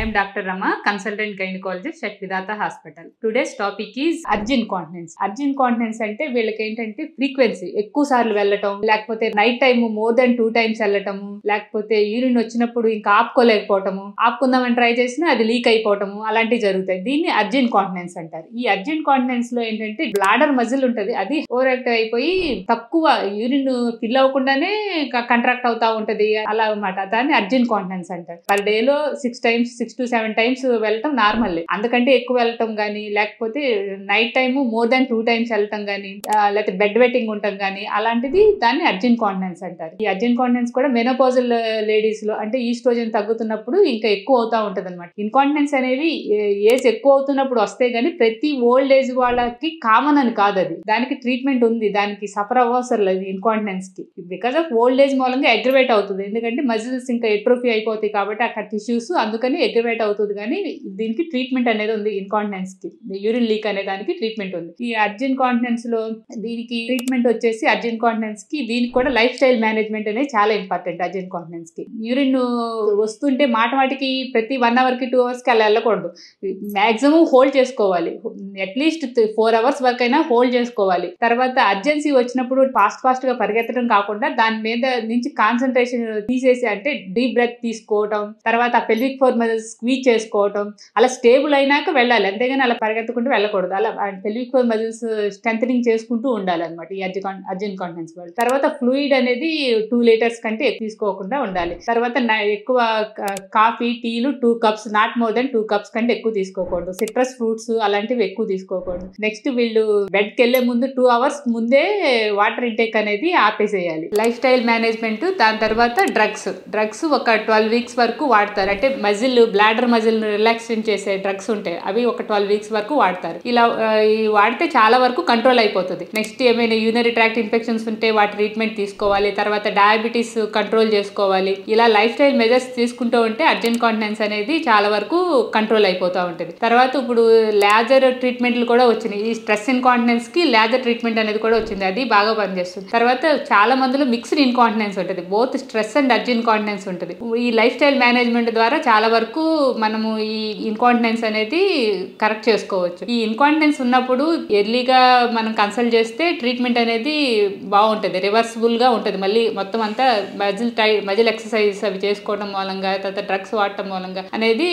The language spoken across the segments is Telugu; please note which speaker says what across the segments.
Speaker 1: am Dr. Rama, consultant gynecologist at Vidata Hospital. Today's topic is urgent incontinence. Urgent incontinence అంటే వీళ్ళకి ఏంటంటే ఫ్రీక్వెన్సీ ఎక్కువ సార్లు వెళ్ళటం, లేకపోతే night time more than 2 times వెళ్ళటము, లేకపోతే యూరిన్ వచ్చినప్పుడు ఇంకా ఆపుకోలేకపోవటము, ఆపుకుందామని ట్రై చేసినా అది లీక్ అయిపోవటము, అలాంటివి జరుగుతాయి. దీన్ని అర్జెంట్ ఇంకాంటినెన్స్ అంటారు. ఈ అర్జెంట్ ఇంకాంటినెన్స్ లో ఏంటంటే బ్లాడర్ మజిల్ ఉంటది, అది ఓవర్ యాక్టివ్ అయిపోయి తక్కువ యూరిన్ ఫిల్ అవ్వకుండానే కంట్రాక్ట్ అవుతా ఉంటది, అలా అన్నమాట. దాన్ని అర్జెంట్ ఇంకాంటినెన్స్ అంటారు. పర్ డే లో 6 to 7 times వెళ్ళటం నార్మల్. అందుకంటే ఎక్కువ వెళ్ళటం గానీ, లేకపోతే night time more than 2 times వెళ్ళటం గానీ, లేకపోతే బెడ్ వెట్టింగ్ ఉండటం గానీ, అలాంటిది దాన్ని అర్జెంట్ ఇంకాంటినెన్స్ అంటారు. ఈ అర్జెంట్ ఇంకాంటినెన్స్ కూడా మెనోపాజల్ లేడీస్ లో అంటే ఈస్ట్రోజన్ తగ్గుతున్నప్పుడు ఇంకా ఎక్కువ అవుతా ఉంటది అనమాట. ఇంకాంటినెన్స్ అనేవి ఏజ్ ఎక్కువ అవుతున్నప్పుడు వస్తే గానీ ప్రతి ఓల్డ్ ఏజ్ వాళ్ళకి కామన్ అని కాదు. అది దానికి ట్రీట్మెంట్ ఉంది, దానికి సఫర్ అవ్వసరం లేదు. ఇంకాంటినెన్స్ కి బికాస్ ఆఫ్ ఓల్డ్ ఏజ్ మూలంగా అగ్రివేట్ అవుతుంది, ఎందుకంటే మజిల్స్ ఇంకా ఎట్రోఫీ అయిపోతాయి కాబట్టి అక్కడ టిష్యూస్, అందుకని అగ్రివేట్ అవుతుంది. కానీ దీనికి ట్రీట్మెంట్ అనేది ఉంది. ఇంకాంటినెన్స్ కి యూరిన్ లీక్ అనే దానికి ట్రీట్మెంట్ ఉంది. ఈ అర్జెంట్ కాంటినెన్స్ లో దీనికి ట్రీట్మెంట్ వచ్చేసి అర్జెంట్ కాంటినెన్స్ కి దీనికి కూడా లైఫ్ స్టైల్ మేనేజ్మెంట్ అనేది చాలా ఇంపార్టెంట్. అర్జెంట్ కాంటినెన్స్ కి యూరిన్ వస్తుంటే మాటికి ప్రతి 1 hour కి 2 hours కి అలా వెళ్ళకూడదు. మాక్సిమం హోల్డ్ చేసుకోవాలి, అట్లీస్ట్ 4 hours వరకు అయినా హోల్డ్ చేసుకోవాలి. తర్వాత అర్జెన్సీ వచ్చినప్పుడు ఫాస్ట్ గా పరిగెత్తడం కాకుండా దాని మీద నుంచి కాన్సన్ట్రేషన్ తీసేసి, అంటే డీప్ బ్రెత్ తీసుకోవటం, తర్వాత ఆ పెల్విక్ ఫ్లోర్ మీద స్క్వీజ్ చేసుకోవటం, అలా స్టేబుల్ అయినాక వెళ్ళాలి. అంతేగాని అలా పరిగెత్తకుంటూ వెళ్ళకూడదు. అలా పెల్విక్ ఫ్లోర్ మజిల్స్ స్ట్రెంథనింగ్ చేసుకుంటూ ఉండాలి అనమాట ఈ అర్జెంట్ కాంటినెన్స్ వాళ్ళు. తర్వాత ఫ్లూయిడ్ అనేది 2 liters కంటే ఎక్కువ తీసుకోకుండా ఉండాలి. తర్వాత ఎక్కువ కాఫీ, టీలు 2 cups, not more than 2 cups కంటే ఎక్కువ తీసుకోకూడదు. సిట్రస్ ఫ్రూట్స్ అలాంటివి ఎక్కువ తీసుకోకూడదు. నెక్స్ట్ వీళ్ళు బెడ్ కి వెళ్లే ముందు 2 hours ముందే వాటర్ ఇంటేక్ అనేది ఆపేసేయాలి. Life style management. దాని తర్వాత డ్రగ్స్ ఒక 12 weeks వరకు వాడతారు. అంటే బ్లాడర్ మజిల్ రిలాక్సేషన్ చేసే డ్రగ్స్ ఉంటాయి, అవి ఒక 12 weeks వరకు వాడతారు. ఇలా వాడితే చాలా వరకు కంట్రోల్ అయిపోతుంది. నెక్స్ట్ ఏమైనా యూరినరీ ట్రాక్ట్ ఇన్ఫెక్షన్స్ ఉంటే వాటి ట్రీట్మెంట్ తీసుకోవాలి. తర్వాత డయాబెటీస్ కంట్రోల్ చేసుకోవాలి. ఇలా లైఫ్ స్టైల్ మెజర్స్ తీసుకుంటూ ఉంటే అర్జెంట్ కాంటినెన్స్ అనేది చాలా వరకు కంట్రోల్ అయిపోతూ ఉంటుంది. తర్వాత ఇప్పుడు లేజర్ ట్రీట్మెంట్లు కూడా వచ్చినాయి. ఈ స్ట్రెస్ ఇన్కాంటినెన్స్ కి లేజర్ ట్రీట్మెంట్ అనేది కూడా వచ్చింది, అది బాగా పనిచేస్తుంది. తర్వాత చాలా మందిలో మిక్స్డ్ ఇన్కాంటినెన్స్ ఉంటుంది, both stress and urgent incontinence ఉంటుంది. ఈ లైఫ్ స్టైల్ మేనేజ్మెంట్ ద్వారా చాలా వరకు మనము ఈ ఇన్కాంటినెన్స్ అనేది కరెక్ట్ చేసుకోవచ్చు. ఈ ఇన్కాంటినెన్స్ ఉన్నప్పుడు ఎర్లీగా మనం కన్సల్ట్ చేస్తే ట్రీట్మెంట్ అనేది బాగుంటుంది, రివర్సిబుల్ గా ఉంటుంది. మళ్ళీ మొత్తం అంతా మజిల్ ఎక్సర్సైజ్ అవి చేసుకోవడం మూలంగా, తర్వాత డ్రగ్స్ వాడటం మూలంగా అనేది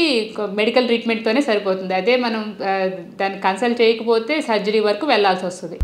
Speaker 1: మెడికల్ ట్రీట్మెంట్ తోనే సరిపోతుంది. అదే మనం దాన్ని కన్సల్ట్ చేయకపోతే సర్జరీ వరకు వెళ్లాల్సి వస్తుంది.